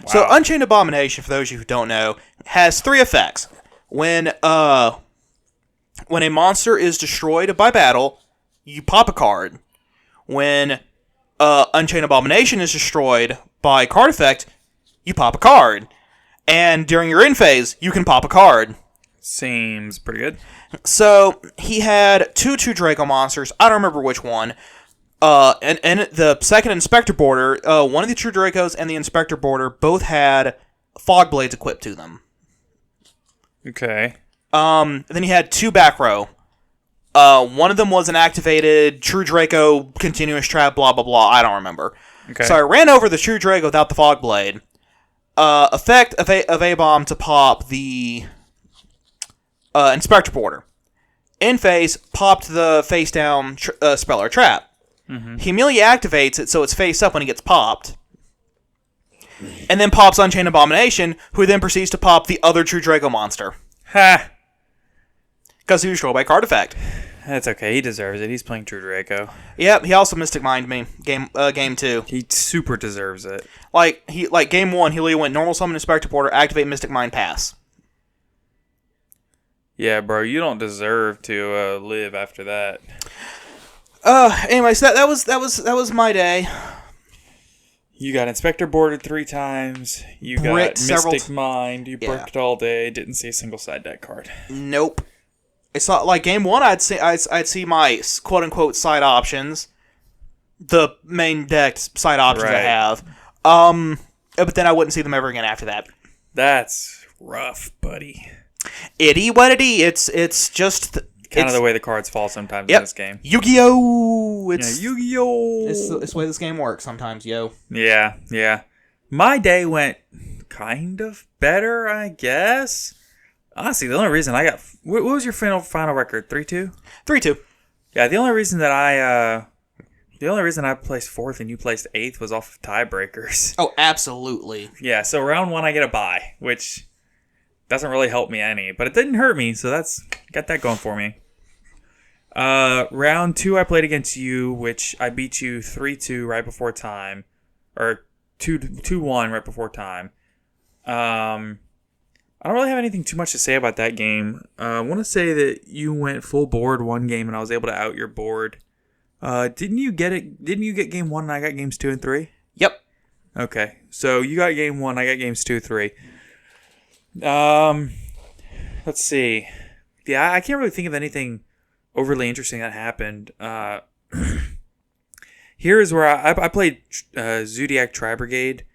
Wow. So Unchained Abomination, for those of you who don't know, has 3 effects. When a monster is destroyed by battle, you pop a card. When Unchained Abomination is destroyed by card effect, you pop a card. And during your end phase, you can pop a card. Seems pretty good. So he had 2 Draco monsters. I don't remember which one. And the second Inspector Border, one of the True Dracos and the Inspector Border both had Fog Blades equipped to them. Okay. Then he had 2 back row. One of them was an activated True Draco continuous trap, blah, blah, blah. I don't remember. Okay. So I ran over the True Draco without the Fog Blade. Effect of A-Bomb to pop the Inspector Border. In phase, popped the face down Speller Trap. Mm-hmm. He immediately activates it so it's face up when he gets popped. And then pops Unchained Abomination, who then proceeds to pop the other True Draco monster. Ha! Because he was destroyed by card effect. That's okay. He deserves it. He's playing True Draco. Yep, he also Mystic Mind me. Game 2. He super deserves it. Like game 1, he literally went normal summon Inspector Border, activate Mystic Mind, pass. Yeah, bro, you don't deserve to live after that. Anyways, that was my day. You got Inspector boarded 3 times. You got Mystic Mind. You bricked all day. Didn't see a single side deck card. Nope. It's not like game 1. I'd see my quote unquote side options, the main deck side options I have. But then I wouldn't see them ever again after that. That's rough, buddy. Itty what itty. It's just kind of the way the cards fall sometimes in this game. Yu-Gi-Oh! Yu-Gi-Oh! It's the way this game works sometimes, yo. Yeah. My day went kind of better, I guess. Honestly, the only reason I got... What was your final record? 3-2? 3-2. Yeah, the only reason I placed 4th and you placed 8th was off of tiebreakers. Oh, absolutely. Yeah, so round 1 I get a bye, which doesn't really help me any, but it didn't hurt me, so that's got that going for me. Round 2 I played against you, which I beat you 3-2 right before time, or 2-1 right before time. I don't really have anything too much to say about that game. I want to say that you went full board one game and I was able to out your board. Didn't you get game 1 and I got games 2 and 3? Yep. Okay, so you got game 1, I got games 2, 3. Let's see. Yeah, I can't really think of anything overly interesting that happened. Here is where I played Zodiac Tri-Brigade,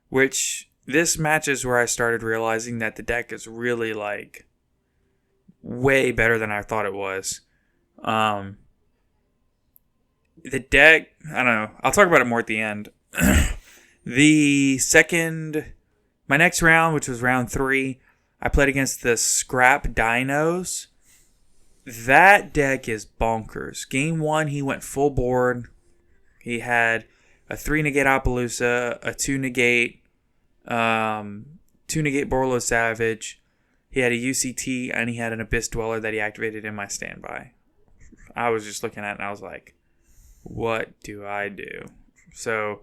which this match is where I started realizing that the deck is really, like, way better than I thought it was. The deck, I don't know. I'll talk about it more at the end. My next round, which was round 3, I played against the Scrap Dinos. That deck is bonkers. Game 1, he went full board. He had a 3-negate Appaloosa, a 2-negate, 2-negate Borlo Savage. He had a UCT, and he had an Abyss Dweller that he activated in my standby. I was just looking at it, and I was like, what do I do? So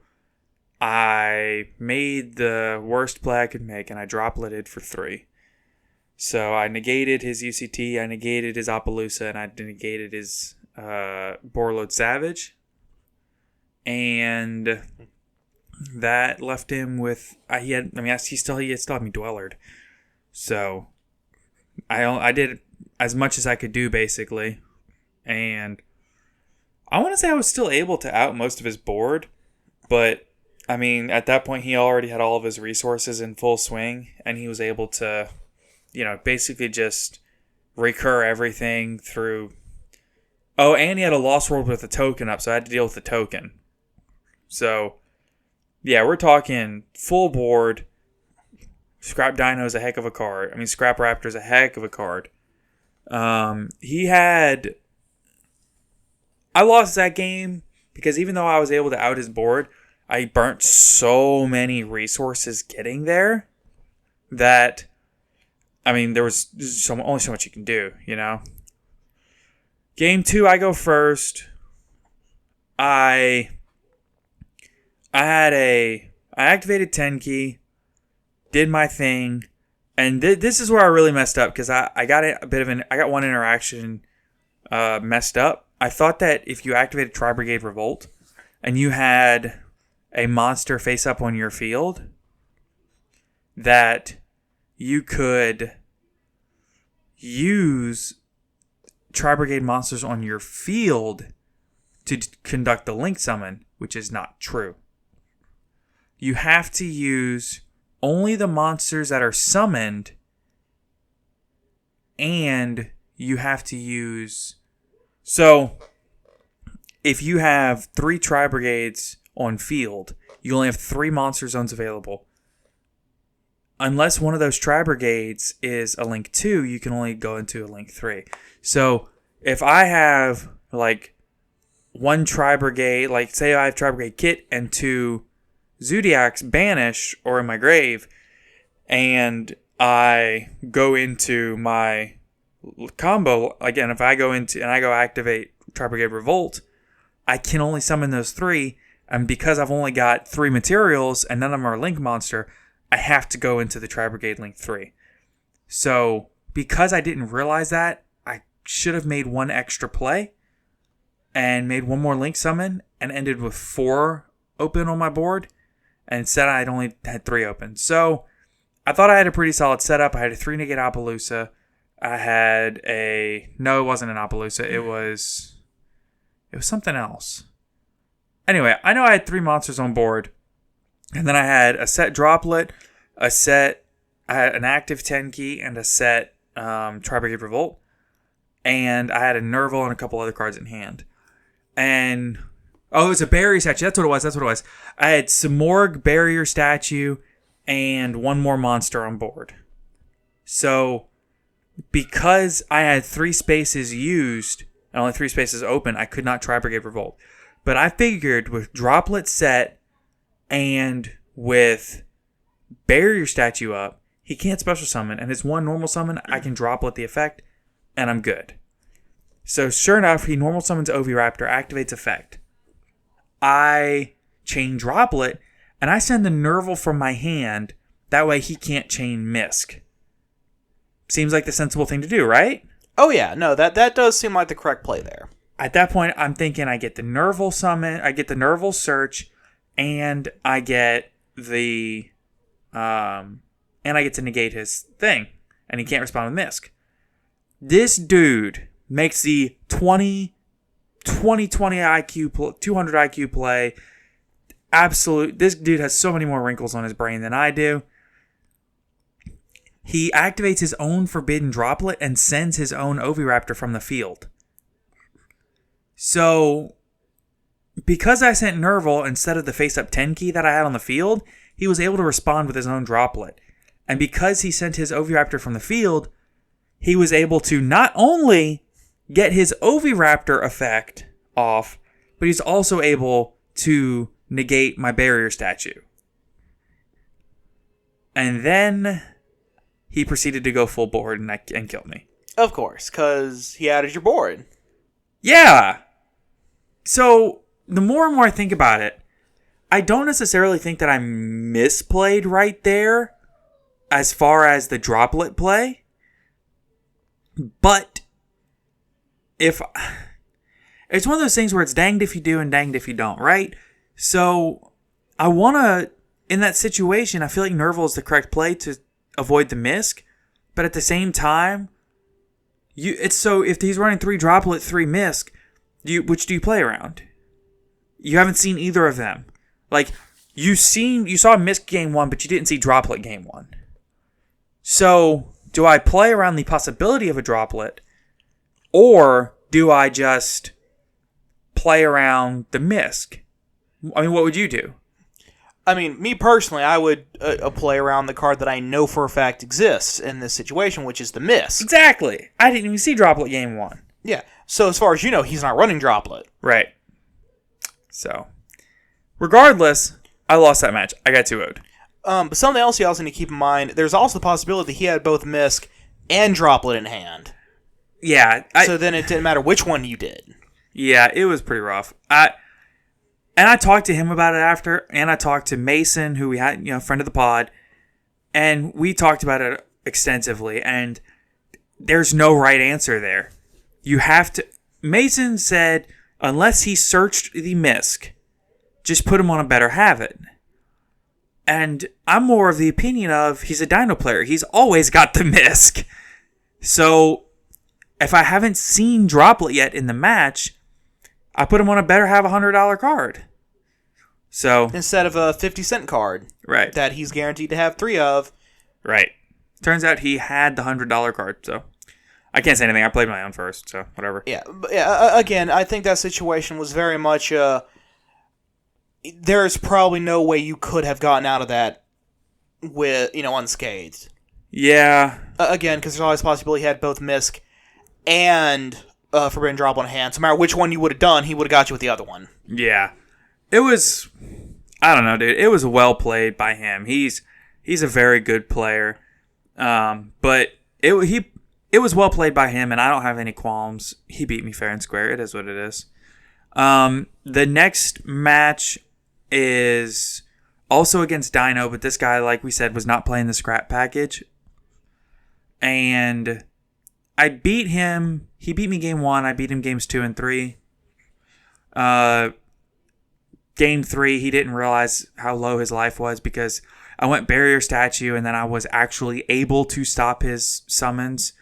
I made the worst play I could make, and I drop-litted for 3. So I negated his UCT, I negated his Appaloosa, and I negated his Borlo Savage. And that left him with he still had me dwellered. So I did as much as I could do basically, and I want to say I was still able to out most of his board, but I mean at that point he already had all of his resources in full swing, and he was able to, basically just recur everything through. Oh, and he had a Lost World with a token up, so I had to deal with the token. So, yeah, we're talking full board. Scrap Dino's a heck of a card. I mean, Scrap Raptor's a heck of a card. I lost that game because even though I was able to out his board, I burnt so many resources getting there that, I mean, there was only so much you can do, Game 2, I go first. I activated 10 key, did my thing, and this is where I really messed up because I got one interaction messed up. I thought that if you activated Tri-Brigade Revolt and you had a monster face up on your field, that you could use Tri-Brigade monsters on your field to conduct the Link Summon, which is not true. You have to use only the monsters that are summoned, and you have to use... So, if you have 3 Tri-Brigades on field, you only have 3 monster zones available. Unless one of those Tri-Brigades is a Link 2, you can only go into a Link 3. So, if I have, one Tri-Brigade, say I have Tri-Brigade Kit and 2 Zodiacs Banish or in my grave, and I go into my combo, again, if I go into, and I go activate Tri-Brigade Revolt, I can only summon those 3, and because I've only got 3 materials and none of them are Link monster, I have to go into the Tri-Brigade Link 3. So, because I didn't realize that, I should have made one extra play and made one more Link summon and ended with 4 open on my board. And instead, I'd only had 3 open. So, I thought I had a pretty solid setup. I had a 3-negate Appaloosa. I had no, it wasn't an Appaloosa. It was something else. Anyway, I know I had 3 monsters on board. And then I had a set Droplet, I had an active 10 key, and a set Tri-Brigade Revolt. And I had a Nerval and a couple other cards in hand. And, it was a barrier statue. That's what it was. I had Simorgh barrier statue and 1 more monster on board. So, because I had 3 spaces used and only 3 spaces open, I could not Tri-Brigade Revolt. But I figured with Droplet set and with barrier statue up, he can't special summon, and his 1 normal summon, I can Droplet the effect, and I'm good. So sure enough, he normal summons Oviraptor, activates effect. I chain Droplet, and I send the Nerval from my hand, that way he can't chain Misk. Seems like the sensible thing to do, right? Oh yeah, no, that does seem like the correct play there. At that point, I'm thinking I get the Nerval summon, I get the Nerval search, and I get the and I get to negate his thing, and he can't respond with Misk. This dude makes the 20 IQ, 200 IQ play. This dude has so many more wrinkles on his brain than I do. He activates his own Forbidden Droplet and sends his own Oviraptor from the field. So, because I sent Nerval instead of the face-up 10 key that I had on the field, he was able to respond with his own Droplet. And because he sent his Oviraptor from the field, he was able to not only get his Oviraptor effect off, but he's also able to negate my barrier statue. And then he proceeded to go full board and killed me. Of course, because he added your board. Yeah. So, the more and more I think about it, I don't necessarily think that I misplayed right there as far as the Droplet play. But it's one of those things where it's danged if you do and danged if you don't, right? So I want to, in that situation, I feel like Nerval is the correct play to avoid the misc. But at the same time, if he's running 3 Droplet, 3 misc, which do you play around? You haven't seen either of them. Like, you saw misc game 1, but you didn't see Droplet game 1. So, do I play around the possibility of a Droplet, or do I just play around the misc? I mean, what would you do? I mean, me personally, I would play around the card that I know for a fact exists in this situation, which is the misc. Exactly. I didn't even see Droplet game 1. Yeah. So as far as you know, he's not running Droplet. Right. So, regardless, I lost that match. I got 2-0'd. But something else you also need to keep in mind, there's also the possibility that he had both misc and Droplet in hand. Yeah. So then it didn't matter which one you did. Yeah, it was pretty rough. And I talked to him about it after, and I talked to Mason, who we had, friend of the pod, and we talked about it extensively, and there's no right answer there. You have to... Mason said, unless he searched the misc, just put him on a better habit. And I'm more of the opinion of, he's a Dino player. He's always got the misc. So, if I haven't seen Droplet yet in the match, I put him on a better have $100 card. So instead of a 50-cent card. Right. That he's guaranteed to have 3 of. Right. Turns out he had the $100 card, so I can't say anything. I played my own first, so whatever. Yeah. Again, I think that situation was very much there's probably no way you could have gotten out of that with, unscathed. Yeah. Again, because there's always a possibility he had both misc and Forbidden Drop on hand. So no matter which one you would have done, he would have got you with the other one. Yeah. It was... I don't know, dude. It was well played by him. He's a very good player. But it was well played by him, and I don't have any qualms. He beat me fair and square. It is what it is. The next match is also against Dino, but this guy, like we said, was not playing the scrap package. And I beat him. He beat me game 1. I beat him games 2 and 3. Game 3, he didn't realize how low his life was because I went Barrier Statue and then I was actually able to stop his summons.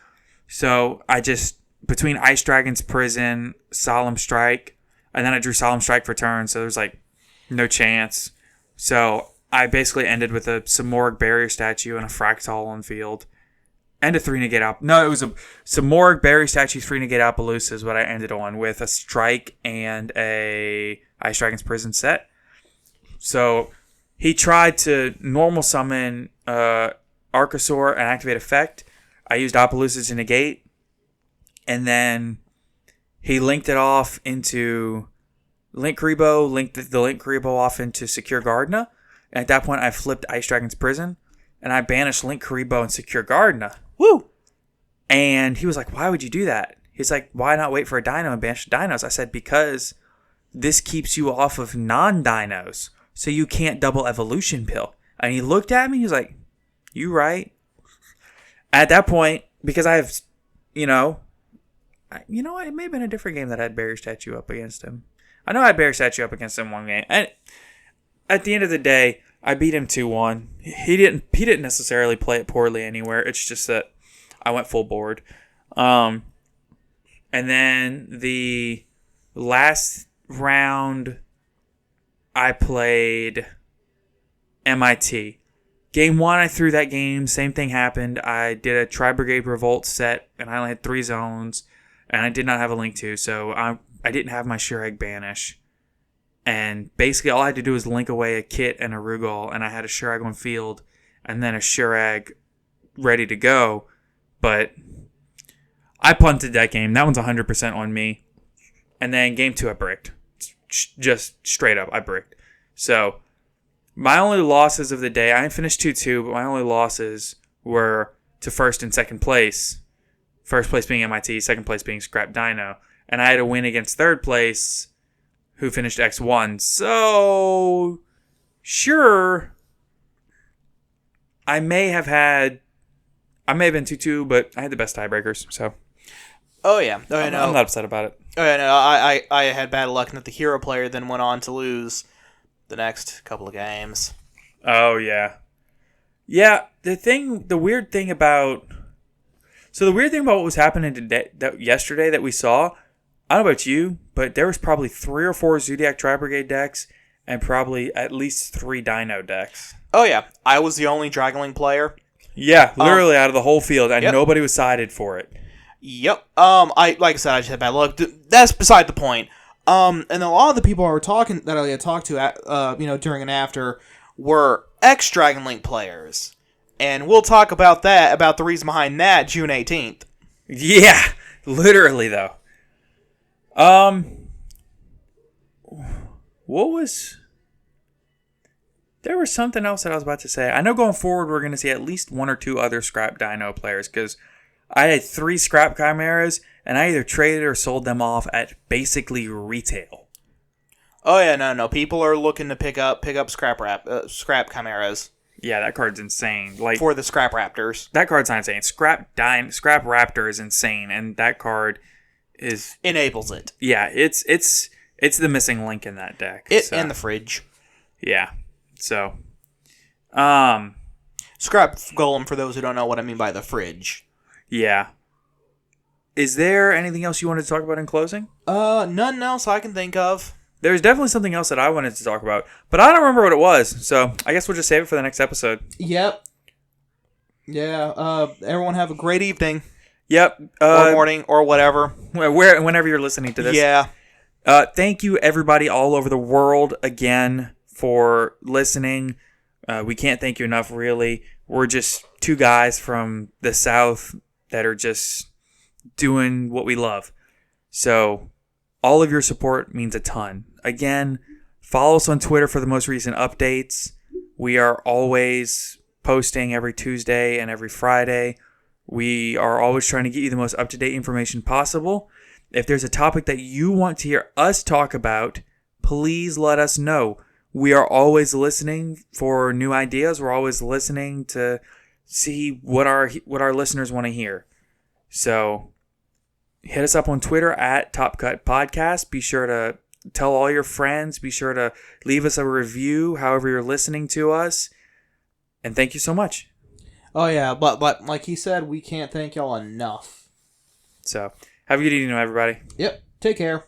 So I just, between Ice Dragon's Prison, Solemn Strike, and then I drew Solemn Strike for turn, so there's no chance. So I basically ended with a Samoric Barrier Statue and a Fractal on field. And a 3 negate out. No, it was a Samoric Barrier Statue 3 negate Appaloosa is what I ended on with a Strike and a Ice Dragon's Prison set. So he tried to normal summon Archosaur and activate effect. I used Appaloosa to negate. And then he linked it off into Link Karibo, linked the Link Karibo off into Secure Gardena. And at that point, I flipped Ice Dragon's Prison. And I banished Link Karibo and Secure Gardena. Woo! And he was like, why would you do that? He's like, why not wait for a Dino and banish the Dinos? I said, because this keeps you off of non-Dinos. So you can't double Evolution Pill. And he looked at me and he was like, you right. At that point, because I have, it may have been a different game that I had Barrier Statue up against him. I know I had Barrier Statue up against him one game. And at the end of the day, I beat him 2-1. He didn't necessarily play it poorly anywhere. It's just that I went full board. And then the last round, I played MIT. Game 1, I threw that game. Same thing happened. I did a Tri-Brigade Revolt set, and I only had 3 zones. And I did not have a Link 2, so I didn't have my Shurag Banish. And basically all I had to do was link away a Kit and a Rugal, and I had a Shurag on field, and then a Shurag ready to go. But I punted that game. That one's 100% on me. And then game 2, I bricked. Just straight up, I bricked. So my only losses of the day, I finished 2-2, but my only losses were to first and second place. First place being MIT, second place being Scrap Dino. And I had a win against third place, who finished X1. So, sure, I may have been 2-2, but I had the best tiebreakers, so. Oh, yeah. I'm not upset about it. Oh, yeah, no, I had bad luck, and that the hero player then went on to lose the next couple of games. Oh, yeah. Yeah, the weird thing about what was happening today, yesterday that we saw, I don't know about you, but there was probably 3 or 4 Zodiac Tri-Brigade decks and probably at least 3 Dino decks. Oh, yeah. I was the only Dragonlink player. Yeah, literally out of the whole field, and yep. nobody was sided for it. Yep. I just had bad luck. That's beside the point. And a lot of the people that I had talked to, during and after, were ex-Dragonlink players. And we'll talk about the reason behind that, June 18th. Yeah, literally, though. There was something else that I was about to say. I know going forward we're going to see at least 1 or 2 other Scrap Dino players, because I had 3 Scrap Chimeras, and I either traded or sold them off at basically retail. Oh yeah, no. People are looking to pick up Scrap Chimeras. Yeah, that card's insane. Like, for the Scrap Raptors. That card's not insane. Scrap Raptor is insane, and that card enables it. Yeah, it's the missing link in that deck. And the fridge. Yeah. So, Scrap Golem, for those who don't know what I mean by the fridge. Yeah. Is there anything else you wanted to talk about in closing? None else I can think of. There's definitely something else that I wanted to talk about, but I don't remember what it was, so I guess we'll just save it for the next episode. Yep. Yeah, everyone have a great evening. Yep. Or morning, or whatever. Whenever you're listening to this. Yeah. Thank you, everybody all over the world, again, for listening. We can't thank you enough, really. We're just 2 guys from the South that are just doing what we love. So, all of your support means a ton. Again, follow us on Twitter for the most recent updates. We are always posting every Tuesday and every Friday. We are always trying to get you the most up-to-date information possible. If there's a topic that you want to hear us talk about, please let us know. We are always listening for new ideas. We're always listening to see what our listeners want to hear. So, hit us up on Twitter at Top Cut Podcast. Be sure to tell all your friends. Be sure to leave us a review however you're listening to us. And thank you so much. Oh, yeah. But like he said, we can't thank y'all enough. So, have a good evening, everybody. Yep. Take care.